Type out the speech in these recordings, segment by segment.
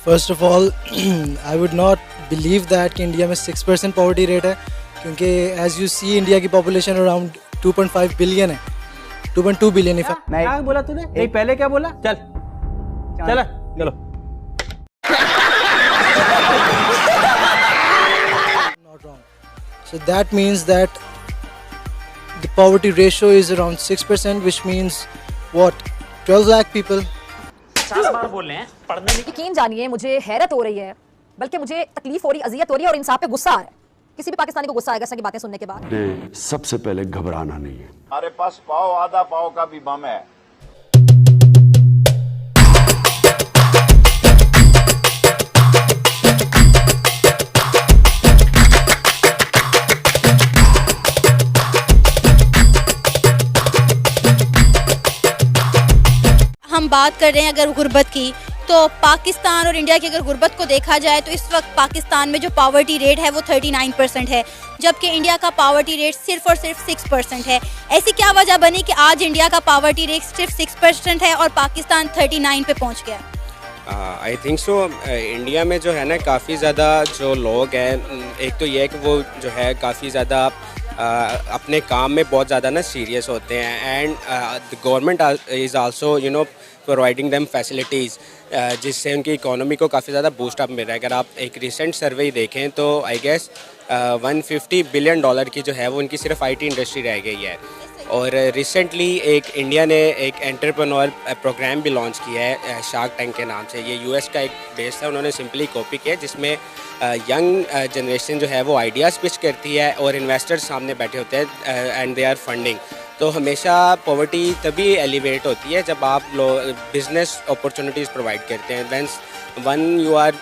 First of all I would not believe that कि India में 6% poverty rate है, क्योंकि एज यू सी इंडिया की पॉपुलेशन अराउंड 2.5 बिलियन है, 2.2 बिलियन इफ क्या बोला तूने? नहीं पहले क्या बोला? चल चल चलो। not wrong. So that means that the poverty ratio is around 6%, which means what? 12 lakh people. 50 बार बोल रहे हैं पढ़ने में। यकीन जानिए मुझे हैरत हो रही है, बल्कि मुझे तकलीफ हो रही, अजियत हो रही है और इंसान पे गुस्सा आ रहा है। किसी भी पाकिस्तानी को गुस्सा आएगा इस तरह की बातें सुनने के बाद। सबसे पहले घबराना नहीं है। हमारे पास पाव आधा पाव का भी बम है। हम बात कर रहे हैं अगर गुर्बत की, तो पाकिस्तान और इंडिया की अगर गुर्बत को देखा जाए तो इस वक्त पाकिस्तान में जो पावर्टी रेट है वो 39% है, जबकि इंडिया का पावर्टी रेट सिर्फ और सिर्फ 6% है। ऐसी क्या वजह बनी कि आज इंडिया का पावर्टी रेट सिर्फ 6% है और पाकिस्तान 39 पे पहुंच गया? आई थिंक सो इंडिया में जो है ना काफ़ी ज़्यादा जो लोग हैं, एक तो ये है कि वो जो है काफ़ी ज़्यादा अपने काम में बहुत ज़्यादा ना सीरियस होते हैं, and the government is also providing them facilities, जिससे उनकी इकोनॉमी को काफ़ी ज़्यादा बूस्ट अप मिल रहा है। अगर आप एक रिसेंट सर्वे देखें तो आई गेस 150 बिलियन डॉलर की जो है वो उनकी सिर्फ आईटी इंडस्ट्री रह गई है। और रिसेंटली एक इंडिया ने एक एंटरप्रेन्योर प्रोग्राम भी लॉन्च किया है शार्क टैंक के नाम से। ये यूएस का एक बेस है, उन्होंने सिंपली कॉपी किया, जिसमें यंग जनरेशन जो है वो आइडियाज़ पिच करती है और इन्वेस्टर्स सामने बैठे होते हैं एंड दे आर फंडिंग। तो हमेशा पॉवर्टी तभी एलिवेट होती है जब आप लोग बिजनेस अपॉर्चुनिटीज़ प्रोवाइड करते हैं। When you are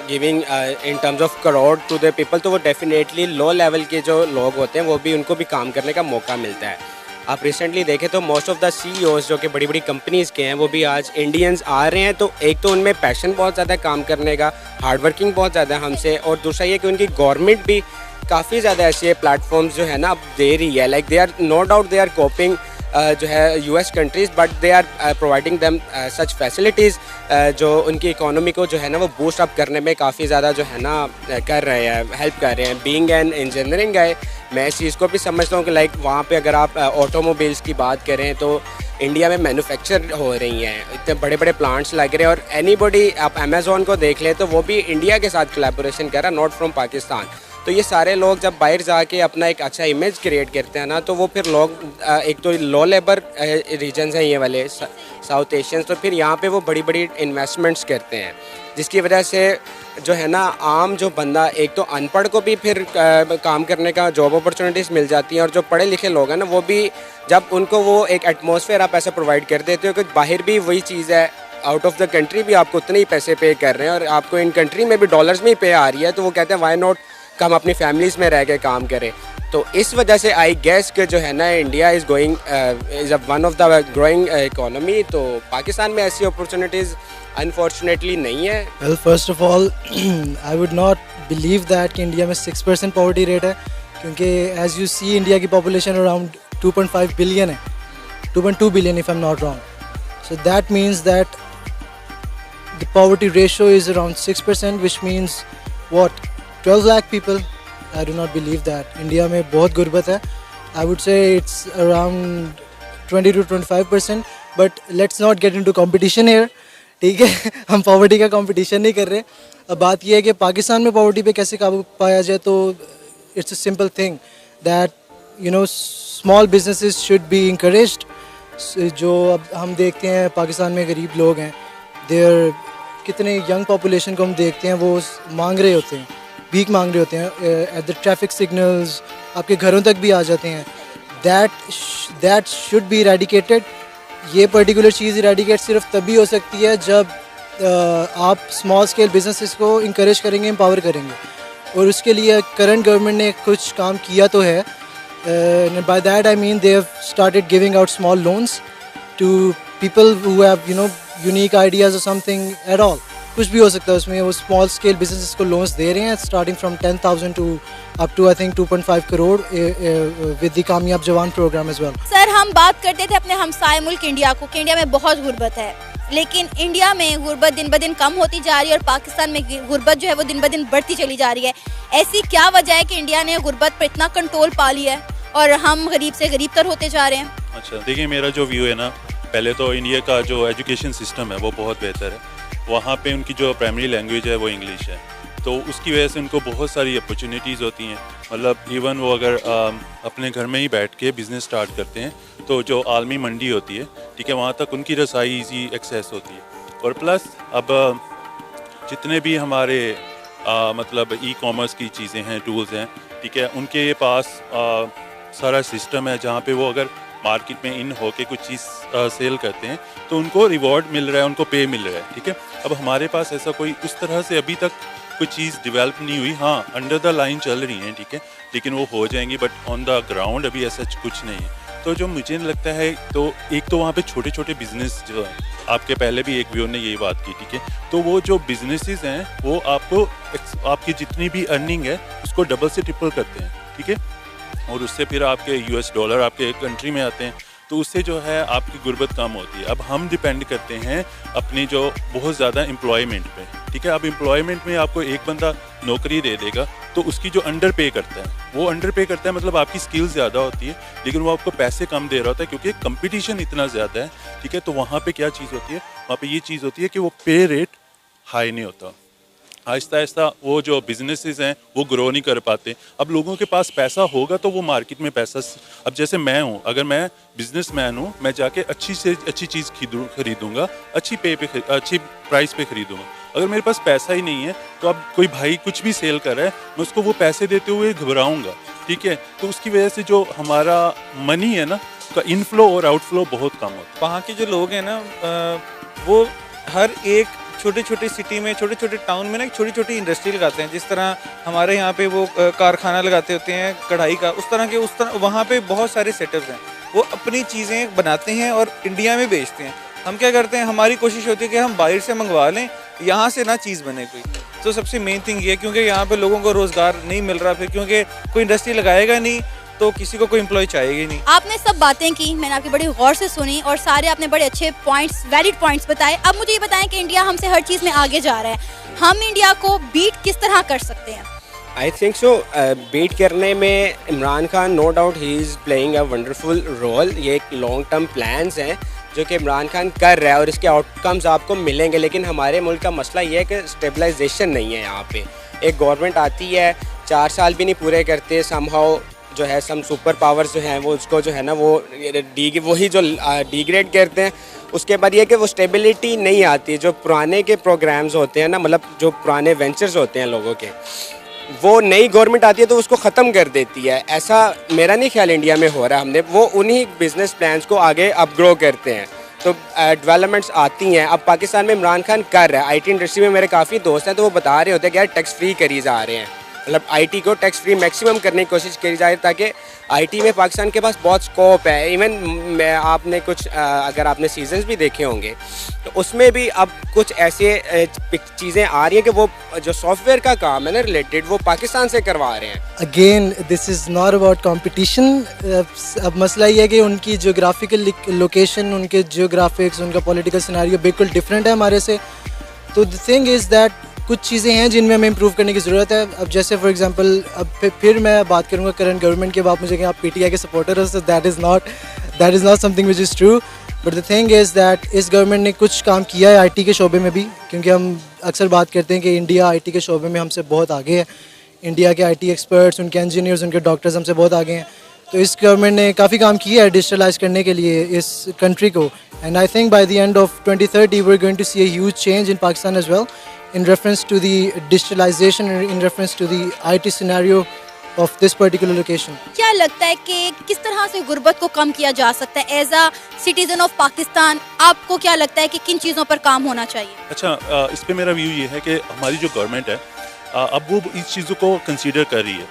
giving in terms of crore to the people, तो वो डेफिनेटली लो लेवल के जो लोग होते हैं वो भी उनको भी काम करने का मौका मिलता है। आप रिसेंटली देखें तो मोस्ट ऑफ द CEOs जो कि बड़ी बड़ी कंपनीज़ के हैं वो भी आज इंडियंस आ रहे हैं। तो एक तो उनमें पैशन बहुत ज़्यादा काम करने का, हार्ड वर्किंग बहुत ज़्यादा हमसे, और दूसरा ये कि उनकी गवर्नमेंट भी काफ़ी ज़्यादा ऐसे प्लेटफॉर्म्स जो है ना अब दे रही है। Like they are no doubt they are copying जो है US countries, but they are providing them such facilities जो उनकी इकोनॉमी को जो है ना वो बूस्ट अप करने में काफ़ी ज़्यादा जो है ना कर रहे हैं, हेल्प कर रहे हैं। बीइंग एन इंजीनियरिंग गाय, मैं इस चीज़ को भी समझता हूँ कि लाइक वहाँ पे अगर आप ऑटोमोबाइल्स की बात करें तो इंडिया में मैन्युफैक्चर हो रही हैं, इतने बड़े बड़े प्लांट्स लग रहे हैं। और एनीबॉडी, आप अमेज़ॉन को देख लें तो वो भी इंडिया के साथ कोलैबोरेशन कर रहा है, नॉट फ्रॉम पाकिस्तान। तो ये सारे लोग जब बाहर जाके अपना एक अच्छा इमेज क्रिएट करते हैं ना, तो वो फिर लोग एक तो लो लेबर रीजन्स हैं ये वाले साउथ एशियंस, तो फिर यहाँ पे वो बड़ी बड़ी इन्वेस्टमेंट्स करते हैं, जिसकी वजह से जो है ना आम जो बंदा, एक तो अनपढ़ को भी फिर काम करने का जॉब अपॉर्चुनिटीज़ मिल जाती हैं, और जो पढ़े लिखे लोग हैं ना वो भी जब उनको वो एक एटमॉस्फेयर आप ऐसा प्रोवाइड कर देते हो कि बाहर भी वही चीज़ है, आउट ऑफ द कंट्री भी आपको उतने ही पैसे पे कर रहे हैं और आपको इन कंट्री में भी डॉलर्स में ही पे आ रही है, तो वो कहते हैं वाई नॉट हम अपनी फैमिलीज़ में रह के काम करें। तो इस वजह से आई गेस कि जो है ना India is going is one of the growing economy. तो पाकिस्तान में ऐसी अपॉर्चुनिटीज़ अनफॉर्चुनेटली नहीं है। Well, first of all I would not believe that कि इंडिया में 6% पॉवर्टी रेट है, क्योंकि एज यू सी इंडिया की पॉपुलेशन अराउंड 2.5 बिलियन है, 2.2 billion if I am not wrong. So that means that the poverty ratio is around 6%, which means what? 12 lakh people. I do not believe that. India में बहुत गुर्बत है. I would say it's around 20 to 25%. But let's not get into competition here. ठीक है, हम poverty का competition नहीं कर रहे। अब बात यह है कि पाकिस्तान में पॉवर्टी पे कैसे काबू पाया जाए, तो it's a simple thing that small businesses should be encouraged. जो अब हम देखते हैं पाकिस्तान में गरीब लोग हैं, देयर कितने यंग पॉपुलेशन को हम देखते हैं वो मांग रहे होते हैं, भीख मांग रहे होते हैं एट द ट्रैफिक सिग्नल्स, आपके घरों तक भी आ जाते हैं। That should B eradicated. ये पर्टिकुलर चीज़ इरेडिकेट सिर्फ तभी हो सकती है जब आप स्मॉल स्केल बिजनेसेस को इंकरेज करेंगे, एम्पावर करेंगे, और उसके लिए करंट गवर्नमेंट ने कुछ काम किया तो है। By that I mean they have started giving out small loans to people who have unique ideas और समथिंग एट ऑल, कुछ भी हो सकता है उसमें। वो स्मॉल स्केल बिजनेसेस को लोन्स दे रहे हैं, starting from 10,000 to up to I think 2.5 crore with the Kamyab Jawan programme as well. Sir, हम बात करते थे अपने हमसाए मुल्क इंडिया को, कि इंडिया में बहुत गुर्बत है। लेकिन इंडिया में गुर्बत दिन ब दिन कम होती जा रही है और पाकिस्तान में गुर्बत जो है वो दिन ब दिन बढ़ती चली जा रही है। ऐसी क्या वजह है कि इंडिया ने गुर्बत पर इतना कंट्रोल पा लिया है और हम गरीब से गरीब तर होते जा रहे हैं? अच्छा, देखिए मेरा जो व्यू है ना, पहले तो इंडिया का जो एजुकेशन सिस्टम है वो बहुत बेहतर है। वहाँ पे उनकी जो प्राइमरी लैंग्वेज है वो इंग्लिश है, तो उसकी वजह से उनको बहुत सारी अपॉर्चुनिटीज़ होती हैं। मतलब इवन वो अगर अपने घर में ही बैठ के बिज़नेस स्टार्ट करते हैं तो जो आलमी मंडी होती है, ठीक है, वहाँ तक उनकी रसाई ईजी एक्सेस होती है। और प्लस अब जितने भी हमारे मतलब ई कॉमर्स की चीज़ें हैं, टूल्स हैं, ठीक है, उनके पास सारा सिस्टम है जहाँ पे वो अगर मार्केट में इन होके कुछ चीज़ सेल करते हैं तो उनको रिवॉर्ड मिल रहा है, उनको पे मिल रहा है, ठीक है। अब हमारे पास ऐसा कोई उस तरह से अभी तक कोई चीज़ डेवलप नहीं हुई। हाँ, अंडर द लाइन चल रही हैं, ठीक है, लेकिन वो हो जाएंगी, बट ऑन द ग्राउंड अभी ऐसा कुछ नहीं है। तो जो मुझे लगता है, तो एक तो वहाँ पे छोटे छोटे बिजनेस जो हैं, आपके पहले भी एक व्यूअर ने यही बात की, ठीक है, तो वो जो बिजनेसेस हैं वो आपको आपकी जितनी भी अर्निंग है उसको डबल से ट्रिपल करते हैं, ठीक है, और उससे फिर आपके US डॉलर आपके कंट्री में आते हैं, तो उससे जो है आपकी गुर्बत कम होती है। अब हम डिपेंड करते हैं अपनी जो बहुत ज़्यादा एम्प्लॉयमेंट पे, ठीक है। अब एम्प्लॉयमेंट में आपको एक बंदा नौकरी दे देगा तो उसकी जो अंडर पे करता है, वो अंडर पे करता है, मतलब आपकी स्किल ज़्यादा होती है लेकिन वो आपको पैसे कम दे रहा होता है क्योंकि कंपटीशन इतना ज़्यादा है, ठीक है। तो वहाँ पे क्या चीज़ होती है, वहाँ पे ये चीज़ होती है कि वो पे रेट हाई नहीं होता। आहिस्ता आहिस्ता वो जो बिजनेसेस हैं वो ग्रो नहीं कर पाते। अब लोगों के पास पैसा होगा तो वो मार्केट में पैसा, अब जैसे मैं हूँ, अगर मैं बिजनेसमैन हूँ, मैं जाके अच्छी से अच्छी चीज़ खरीदूँगा, अच्छी प्राइस पे खरीदूँगा। अगर मेरे पास पैसा ही नहीं है तो अब कोई भाई कुछ भी सेल कर रहा है, मैं उसको वो पैसे देते हुए घबराऊँगा, ठीक है। तो उसकी वजह से जो हमारा मनी है ना, उसका इनफ्लो और आउटफ्लो बहुत कम होता है। वहाँ के जो लोग हैं ना, वो हर एक छोटे छोटे सिटी में, छोटे छोटे टाउन में ना एक छोटी छोटी इंडस्ट्री लगाते हैं। जिस तरह हमारे यहाँ पे वो कारखाना लगाते होते हैं कढ़ाई का, उस तरह वहाँ पे बहुत सारे सेटअप्स हैं। वो अपनी चीज़ें बनाते हैं और इंडिया में बेचते हैं। हम क्या करते हैं, हमारी कोशिश होती है कि हम बाहर से मंगवा लें, यहाँ से ना चीज़ बने कोई। तो सबसे मेन थिंग ये है, क्योंकि यहाँ पे लोगों को रोज़गार नहीं मिल रहा, फिर क्योंकि कोई इंडस्ट्री लगाएगा नहीं तो किसी को कोई एम्प्लॉय चाहिए नहीं। आपने सब बातें की, मैंने आपकी बड़ी गौर से सुनी और सारे आपने बड़े अच्छे पॉइंट्स, वैलिड पॉइंट्स बताए। अब मुझे ये बताएं कि इंडिया हमसे हर चीज़ में आगे जा रहा है, हम इंडिया को बीट किस तरह कर सकते हैं? आई थिंक सो, बीट करने में Imran Khan, no doubt he is playing a wonderful role. ये एक लॉन्ग टर्म प्लान्स हैं जो कि इमरान खान कर रहा है और इसके आउटकम्स आपको मिलेंगे। लेकिन हमारे मुल्क का मसला ये है कि स्टेबलाइजेशन नहीं है। यहाँ पे एक गवर्नमेंट आती है, 4 साल भी नहीं पूरे करते, समहाउ जो है सम सुपर पावर्स जो हैं वो उसको जो है ना वो वही जो डिग्रेड करते हैं। उसके बाद ये कि वो स्टेबिलिटी नहीं आती। जो पुराने के प्रोग्राम्स होते हैं ना, मतलब जो पुराने वेंचर्स होते हैं लोगों के, वो नई गवर्नमेंट आती है तो उसको ख़त्म कर देती है। ऐसा मेरा नहीं ख्याल इंडिया में हो रहा है। हमने वो उन्हीं बिजनेस प्लान्स को आगे अपग्रो करते हैं तो डेवलपमेंट्स आती हैं। अब पाकिस्तान में इमरान खान कर रहा है, IT इंडस्ट्री में मेरे काफ़ी दोस्त हैं तो वो बता रहे होते हैं कि यार टैक्स फ्री करी जा रहे हैं, मतलब IT को टैक्स फ्री मैक्सिमम करने की कोशिश करी जाए ताकि IT में पाकिस्तान के पास बहुत स्कोप है। इवन आपने कुछ अगर आपने सीजन्स भी देखे होंगे तो उसमें भी अब कुछ ऐसे चीज़ें आ रही हैं कि वो जो सॉफ्टवेयर का काम है ना रिलेटेड, वो पाकिस्तान से करवा रहे हैं। Again this is not about competition. अब मसला ये है कि उनकी जियोग्राफिकल लोकेशन, उनके जियोग्राफिक्स, उनका पॉलिटिकल सिनेरियो बिल्कुल डिफरेंट है हमारे से। तो द थिंग इज़ दैट कुछ चीज़ें हैं जिनमें हमें इम्प्रूव करने की ज़रूरत है। अब जैसे फॉर एग्जांपल, अब फिर मैं बात करूँगा करंट गवर्नमेंट के बाद, मुझे कहें आप PTI के सपोर्टर हो, तो that is not something which is true. But the thing is that इस गवर्नमेंट ने कुछ काम किया है IT के शोबे में भी, क्योंकि हम अक्सर बात करते हैं कि इंडिया IT के शोबे में हमसे बहुत आगे है। इंडिया के IT एक्सपर्ट्स, उनके इंजीनियर्स, उनके डॉक्टर्स हमसे बहुत आगे हैं। तो इस गवर्नमेंट ने काफ़ी काम किया है डिजिटलाइज करने के लिए इस कंट्री को। And I think by the end of 2030 we are going to see a huge change in Pakistan as well in reference to the digitalization and in reference to the IT scenario of this particular location. क्या लगता है कि किस तरह से गुर्बत को कम किया जा सकता है as a citizen of Pakistan? आपको क्या लगता है कि किन चीज़ों पर काम होना चाहिए? अच्छा, इस पे मेरा व्यू ये है कि हमारी जो गवर्नमेंट है अब वो इस चीज़ों को कंसीडर कर रही है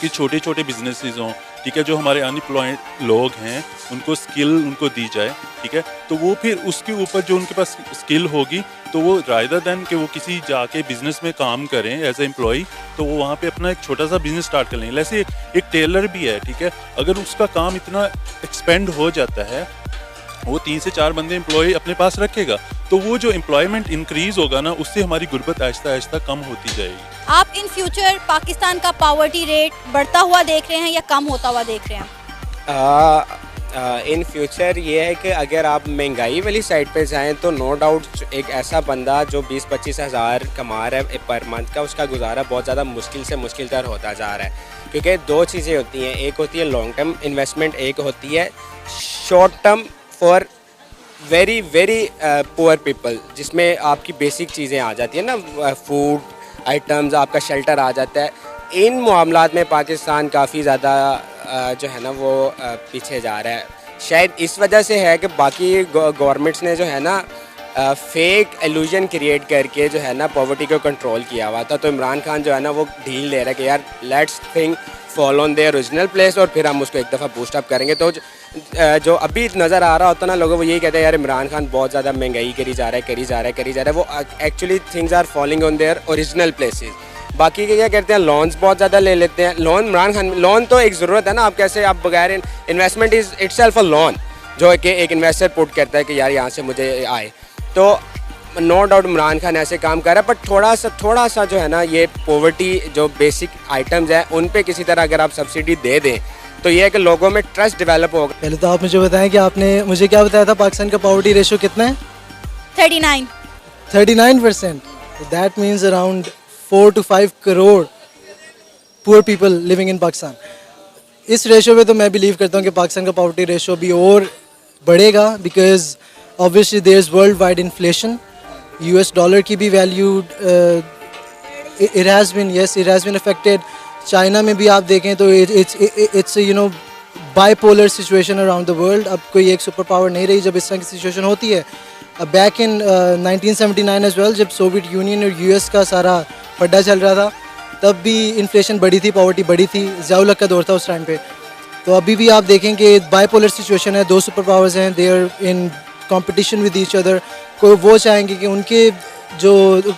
कि छोटे छोटे बिजनेसेस हों, ठीक है, जो हमारे अनएम्प्लॉयड लोग हैं उनको स्किल उनको दी जाए, ठीक है। तो वो फिर उसके ऊपर जो उनके पास स्किल होगी तो वो रादर देन कि वो किसी जाके बिजनेस में काम करें एज ए एम्प्लॉई, तो वो वहाँ पे अपना एक छोटा सा बिजनेस स्टार्ट कर लेंगे। जैसे एक टेलर भी है, ठीक है, अगर उसका काम इतना एक्सपेंड हो जाता है वो 3 से 4 बंदे एम्प्लॉय अपने पास रखेगा, तो वो जो एम्प्लॉयमेंट इंक्रीज होगा ना, उससे हमारी गुर्बत आहिस्ता आहिस्ता कम होती जाएगी। आप इन फ्यूचर पाकिस्तान का पॉवर्टी रेट बढ़ता हुआ देख रहे हैं या कम होता हुआ देख रहे हैं? इन फ्यूचर ये है कि अगर आप महंगाई वाली साइड पे जाएं तो नो डाउट एक ऐसा बंदा जो 20-25 हज़ार कमा रहा है पर मंथ का, उसका गुजारा बहुत ज़्यादा मुश्किल से मुश्किल तर होता जा रहा है। क्योंकि दो चीज़ें होती हैं, एक होती है लॉन्ग टर्म इन्वेस्टमेंट, एक होती है short term for very very poor people, जिसमें आपकी बेसिक चीज़ें आ जाती है ना, फूड आइटम्स, आपका शेल्टर आ जाता है। इन मामलात में पाकिस्तान काफ़ी ज़्यादा जो है ना वो पीछे जा रहा है। शायद इस वजह से है कि बाकी गवर्नमेंट्स ने जो है ना फेक एल्यूजन क्रिएट करके जो है ना पॉवर्टी को कंट्रोल किया हुआ था। तो इमरान खान जो है ना वो ढील दे रहा है कि यार let's think follow on their original place और फिर हम उसको एक दफ़ा बूस्ट अप करेंगे। तो जो अभी नज़र आ रहा होता ना, लोगों वो यही कहते हैं यार इमरान खान बहुत ज़्यादा महंगाई करी जा रहा है। वो actually things are following on their original places. बाकी के क्या करते हैं, लोन्स बहुत ज़्यादा ले लेते हैं। लोन इमरान खान, लोन तो एक ज़रूरत है ना, आप कैसे आप बगैर investment is itself a loan, जो कि एक इन्वेस्टर पुट करता है कि यार यहाँ से मुझे आए। तो नो डाउट इमरान खान ऐसे काम कर रहा है, बट थोड़ा सा जो है ना ये पॉवर्टी जो बेसिक आइटम्स हैं उन पे किसी तरह अगर आप सब्सिडी दे दें तो ये है कि लोगों में ट्रस्ट डेवलप होगा। पहले तो आप मुझे बताएं कि आपने मुझे क्या बताया था, पाकिस्तान का पॉवर्टी रेशो कितना है? 39%। That means around 4 to 5 crore poor people living in Pakistan. इस रेशो पे तो मैं बिलीव करता हूँ कि पाकिस्तान का पॉवर्टी रेशो भी और बढ़ेगा, because obviously there is world wide inflation. US dollar की भी value it has been affected. China में भी आप देखें तो it's you know bipolar situation around the world. अब कोई एक सुपर पावर नहीं रही जब इस तरह की सिचुएशन होती है। बैक इन 1979 एज वेल, जब सोवियत यूनियन और US का सारा फड्डा चल रहा था, तब भी इन्फ्लेशन बढ़ी थी, पॉवर्टी बढ़ी थी। ज़ियाउल हक का दौर था उस टाइम पे। तो अभी भी आप देखें कि बाईपोलर सिचुएशन है, दो सुपर पावर्स हैं, they are in competition with each other. कोई वो चाहेंगे कि उनके जो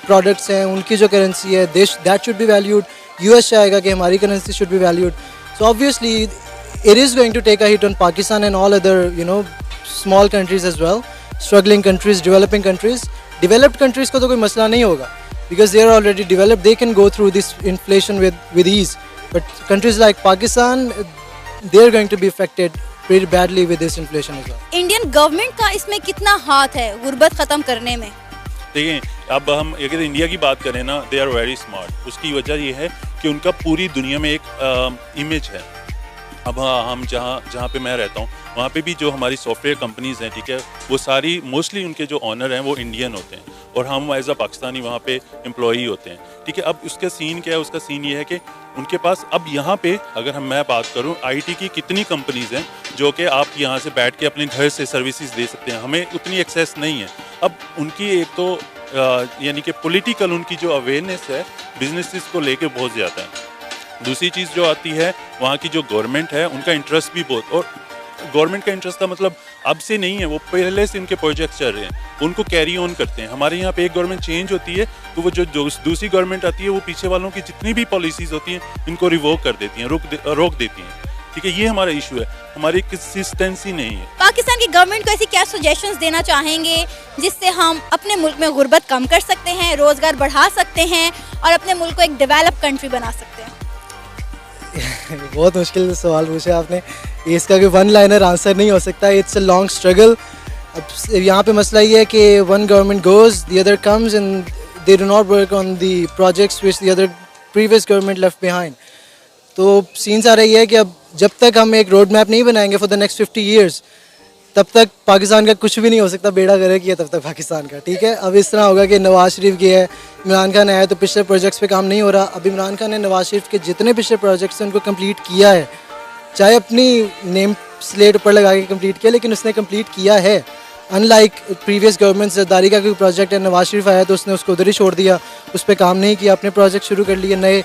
प्रोडक्ट्स हैं, उनकी जो करेंसी है, that should be valued. US चाहेगा कि हमारी currency should be valued. So obviously it is going to take a hit on Pakistan and all other small countries as well, struggling countries, developing countries. Developed countries को तो कोई मसला नहीं होगा, because they are already developed, they can go through this inflation with ease. But countries like Pakistan, they are going to be affected pretty badly with this inflation as well. Indian government का इसमें कितना हाथ है गुर्बत ख़त्म करने में? देखिए, अब हम अगर इंडिया की बात करें ना, दे आर वेरी स्मार्ट। उसकी वजह ये है कि उनका पूरी दुनिया में एक इमेज है। अब हम जहाँ पे मैं रहता हूँ वहाँ पे भी जो हमारी सॉफ्टवेयर कंपनीज़ हैं, ठीक है, वो सारी मोस्टली उनके जो ऑनर हैं वो इंडियन होते हैं और हम एज अ पाकिस्तानी वहाँ पे एम्प्लॉई होते हैं, ठीक है। अब उसका सीन क्या है? उसका सीन ये है कि उनके पास अब यहाँ पे अगर मैं बात करूँ IT की कितनी कंपनीज़ हैं जो कि आप यहाँ से बैठ के अपने घर से सर्विसेज दे सकते हैं, हमें उतनी एक्सेस नहीं है। अब उनकी एक तो यानी कि पॉलिटिकल उनकी जो अवेयरनेस है बिजनेसेस को लेके बहुत ज़्यादा है। दूसरी चीज़ जो आती है, वहाँ की जो गवर्नमेंट है उनका इंटरेस्ट भी बहुत, और गवर्नमेंट का इंटरेस्ट का मतलब अब से नहीं है, वो पहले से इनके प्रोजेक्ट्स चल रहे हैं, उनको कैरी ऑन करते हैं। हमारे यहाँ पे एक गवर्नमेंट चेंज होती है तो वो जो दूसरी गवर्नमेंट आती है वो पीछे वालों की जितनी भी पॉलिसीज़ होती हैं इनको रिवोक कर देती हैं, रोक देती हैं, ठीक है। ये हमारा इशू है, हमारी कंसिस्टेंसी नहीं है। पाकिस्तान की गवर्नमेंट को ऐसी क्या सजेशंस देना चाहेंगे जिससे हम अपने मुल्क में गुर्बत कम कर सकते हैं, रोज़गार बढ़ा सकते हैं और अपने मुल्क को एक डेवलप कंट्री बना सकते हैं? बहुत मुश्किल सवाल पूछा आपने, इसका कोई वन लाइनर आंसर नहीं हो सकता। It's a long struggle. अब यहाँ पे मसला ये है कि one government goes, the other comes and they do not work on the projects which the other previous government left behind. तो सीन सारा ये है कि अब जब तक हम एक रोड मैप नहीं बनाएंगे फॉर द नेक्स्ट 50 ईयर्स, तब तक पाकिस्तान का कुछ भी नहीं हो सकता। बेड़ा गर्क किया तब तक पाकिस्तान का, ठीक है। अब इस तरह होगा कि नवाज शरीफ की है, इमरान खान आया तो पिछले प्रोजेक्ट्स पे काम नहीं हो रहा। अब इमरान खान ने नवाज शरीफ के जितने पिछले प्रोजेक्ट्स हैं उनको कंप्लीट किया है, चाहे अपनी नेम स्लेट ऊपर लगा के कंप्लीट किया, लेकिन उसने कंप्लीट किया है। अनलाइक प्रीवियस गवर्नमेंट, जरदारी का कोई प्रोजेक्ट है, नवाज शरीफ आया तो उसने उसको उधर ही छोड़ दिया, उस पर काम नहीं किया, अपने प्रोजेक्ट शुरू कर लिए नए,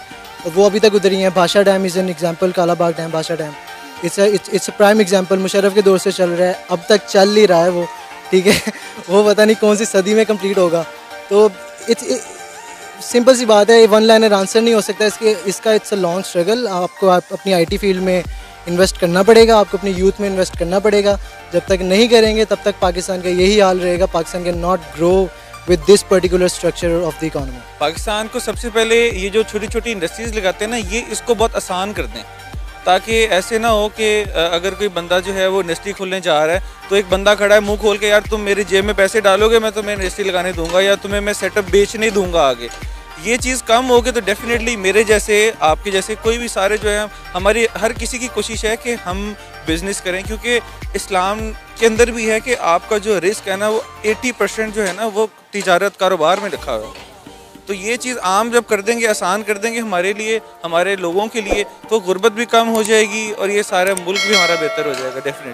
वो अभी तक उधर ही हैं। Bhasha dam is an example, Kalabagh dam, Bhasha dam, it's a prime example. Musharraf के दौर से चल रहा है, अब तक चल ही रहा है वो, ठीक है। वो पता नहीं कौन सी सदी में कंप्लीट होगा। तो सिंपल सी बात है, वन लाइनर आंसर नहीं हो सकता इसका। It's a long struggle. आपको अपनी IT फील्ड में इन्वेस्ट करना पड़ेगा, आपको अपनी यूथ में इन्वेस्ट करना पड़ेगा। जब तक नहीं करेंगे तब तक पाकिस्तान का यही हाल रहेगा। Pakistan can not grow with this particular structure of the economy. Pakistan को सबसे पहले ये जो छोटी छोटी इंडस्ट्रीज़ लगाते हैं ना, ये इसको बहुत आसान कर दें, ताकि ऐसे ना हो कि अगर कोई बंदा जो है वो इंडस्ट्री खोलने जा रहा है तो एक बंदा खड़ा है मुंह खोल के, यार तुम मेरी जेब में पैसे डालोगे मैं तुम्हें इंडस्ट्री लगाने दूंगा या तुम्हें मैं सेटअप बेचने दूंगा आगे। ये चीज़ कम होगी तो डेफिनेटली मेरे जैसे, आपके जैसे, कोई भी सारे जो है, हमारी हर किसी की कोशिश है कि हम बिज़नेस करें, क्योंकि इस्लाम के अंदर भी है कि आपका जो रिस्क है ना वो 80% जो है ना वो तिजारत कारोबार में रखा हुआ है। तो ये चीज़ आम जब कर देंगे, आसान कर देंगे हमारे लिए, हमारे लोगों के लिए, तो गुर्बत भी कम हो जाएगी और ये सारा मुल्क भी हमारा बेहतर हो जाएगा डेफिनेटली।